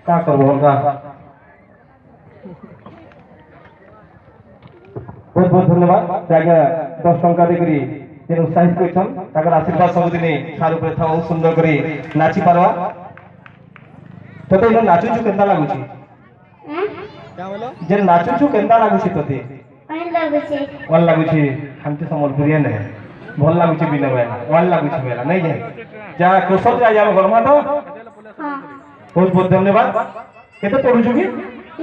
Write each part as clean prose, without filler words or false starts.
का करबो का बहुत बहुत धन्यवाद जागा 10 टंका देकरी जे उत्साहित करछन ताकर आशीर्वाद सब दिने सार ऊपर था बहुत सुंदर करी नाची पारवा तते न नाचु छु केनता लागु छी क्या बोलो जे नाचु छु केनता लागु छी तते वन लागु छी हमते संबलपुरिया ने भल लागु छी बिना बेला वन लागु छी बेला नहीं जे जा कोसब जा हम गरमा तो हां बहुत बहुत धन्यवाद केते पढु छु की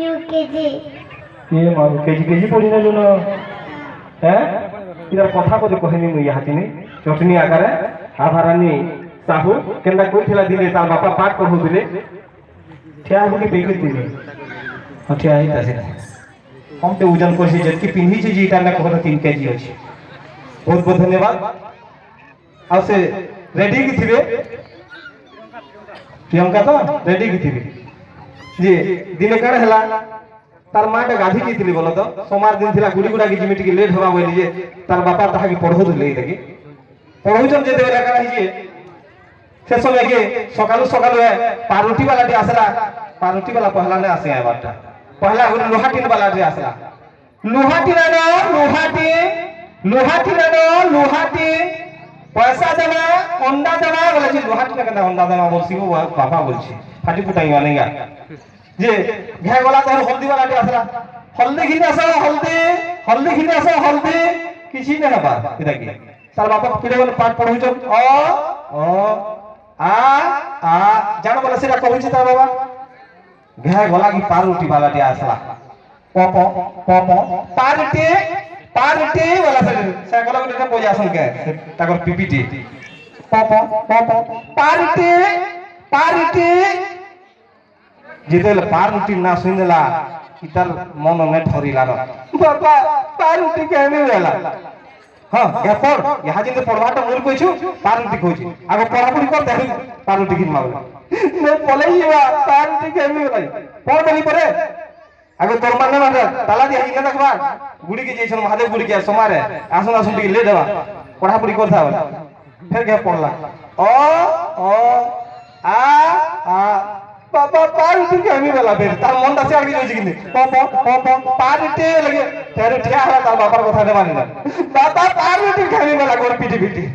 यूकेजी ये मारू केजी केजी पढि न लो हैं इधर कथा को कहनी मुई हाथिनी चटनी आकारे आभारानी साहू केनदा कोइथिला दिले तार बापा पाठ पढुदिले ठिया हो कि बेकि दिले ठिया ही तासे हम ते ओजन कोसी जतकी पिन्ही छी जीटा ना कहत 3 केजी अछि बहुत बहुत धन्यवाद आ से रेडी की थिबे प्रियंका तो रेडी की थिबे जी दिने काण हला तार माटे गाधी की थिली बोलो तो सोमवार दिन थिला गुडी गुडा की जिमिटी की लेट होबा बोली जे तार बापा ताहा की पढो दिले देखि पढौजन जे देला काण हिजे से समय के सकालु सकालु पारुटी वाला टी आसला पारुटी वाला पहला ने आसे है बाटा पहला लोहाटी वाला टी आसला लोहाटी ना लोहाटी पैसा देना अंडा देना बोले जे लोहाटी ना केना अंडा देना बोलसी वो बाबा बोलছি फाटी फुटाई वाला नहीं जे घे गला तो हल्दी वाला टी आसला हल्दी घिने आसो हल्दी घिने आसो हल्दी किछि ने हबा इदा की तार बापा पिडे वाला पाठ पढौजन ओ आ जानो बोला सेटा कहू छी तार बाबा घे गला की पारुटी वाला टी आसला पप पप पारुटी वाला से गला के बोजा सन के ताकर पीपीटी पप पप पारुटी जितेल पारुटी ना सुनला इतर मन ने ठरीला बाबा पारुटी केने वेला हां या पढ़ यहाँ जिंदे पढ़वाटा मूल कोइछु पारुटी कोइछु आगो पढ़ापढ़ी कर दे पारुटी किन मागो ने पलेइवा पारुटी केने वेला पढ़ बनी परे आगो तोर माने माने ताला दिया इने देखबा गुडी के जैसन महादेव गुडी के समारे आसन आसन टी ले देबा पढ़ापढ़ी करथा फिर के पढ़ला ओ आ पापा पारुटी केने वेला फिर तार मन दासे आगे जोइछि किने पापा पारुटी लगे तेरे ठिया हला तार बापार कथा ने मानिला बाबा पारुटी केने वेला गोर पीटी पीटी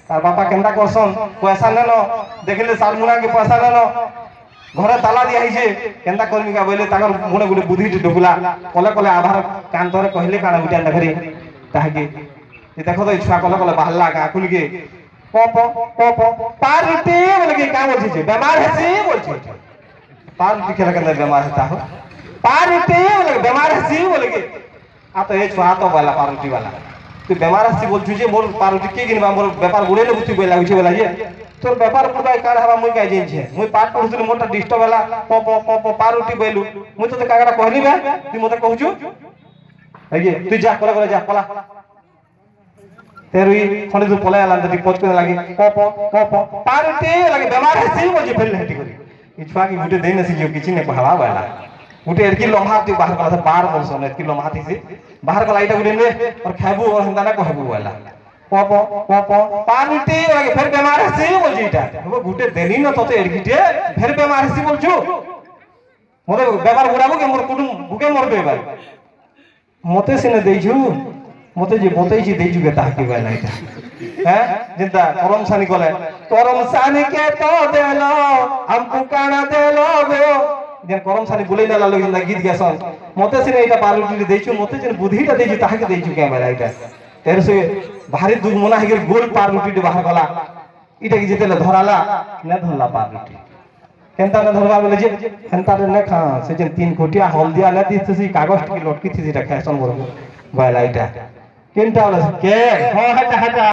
तार बापा केंदा करसन पैसा नेनो देखले सालमुना के पैसा नेनो घरे ताला दिया हिजे केंदा करमी का बोले ताकर मुने गुडे बुद्धि ढुकुला कले कले आभार कांतरे कहले काना गुटा नखरी ताहाके ये देखो तो छुआ कले कले बाहला का कुल के पप पारुटी बोले के का बोलछि छे बीमार हेसी बोलछि पारुटी खेला के बीमार हेता हो पारुटी बोले बीमार हेसी बोले के आ तो ए छुआ तो वाला पारुटी वाला तू बीमार हेसी बोलछु जे मोर पारुटी के गिनबा मोर व्यापार गुडे ने बुद्धि बोला होछि बोला जे तोर व्यापार पुरबाय काण हवा मुई काय जेन छे मुई पाठ पढुछिन मोटा डिस्टर्ब वाला पप पारुटी बोलू मुई तो कागड़ा कहली बे तू मते कहूछु आगे तू जा कले जा पला तेरुई खंडे तू पला आला तती पोच करे लागी पप पारुटी लागी बीमार हेसी बोलछि फेल हेटी करी ई छुआ की गुटे देने से जो किछि ने कहवा वाला गुटे एरकी लम्हा तू बाहर कला से बाहर बोलसन एरकी लम्हा थी से बाहर कला इटा गुटे ने और खाबू और हंदा ना कहबू वाला पप पारुटी लागी फेर बीमार हेसी बोलछि इटा वो गुटे देनी न तते एरकीटे फेर बीमार हेसी बोलछु मोर बेमार बुड़ाबो के मोर कुटुम भूखे मरबे भाई मते सिने देइछु मते जे बतैछि देइछु के ताके वाला इटा हैं जिंदा करम सानी कोले करम सानी के तो देलो हमकु काना देलो गो जे करम सानी बुलेला लालो जिंदा गीत गासन मते सिने इटा पारुटी देइछु मते जे बुद्धिटा देइछु ताके देइछु के वाला इटा तेरे से भारी दुख मना है गोल पारुटी बाहर गला इटा की जेतेला धराला न धरला पारुटी केनता न धरबा बोले जे हेनता ने खा से जे 3 कोटिया हल्दिया न दिस से कागज की लटकी थी जेटा फैशन बोल वाला इटा केनता वाला के हां हटा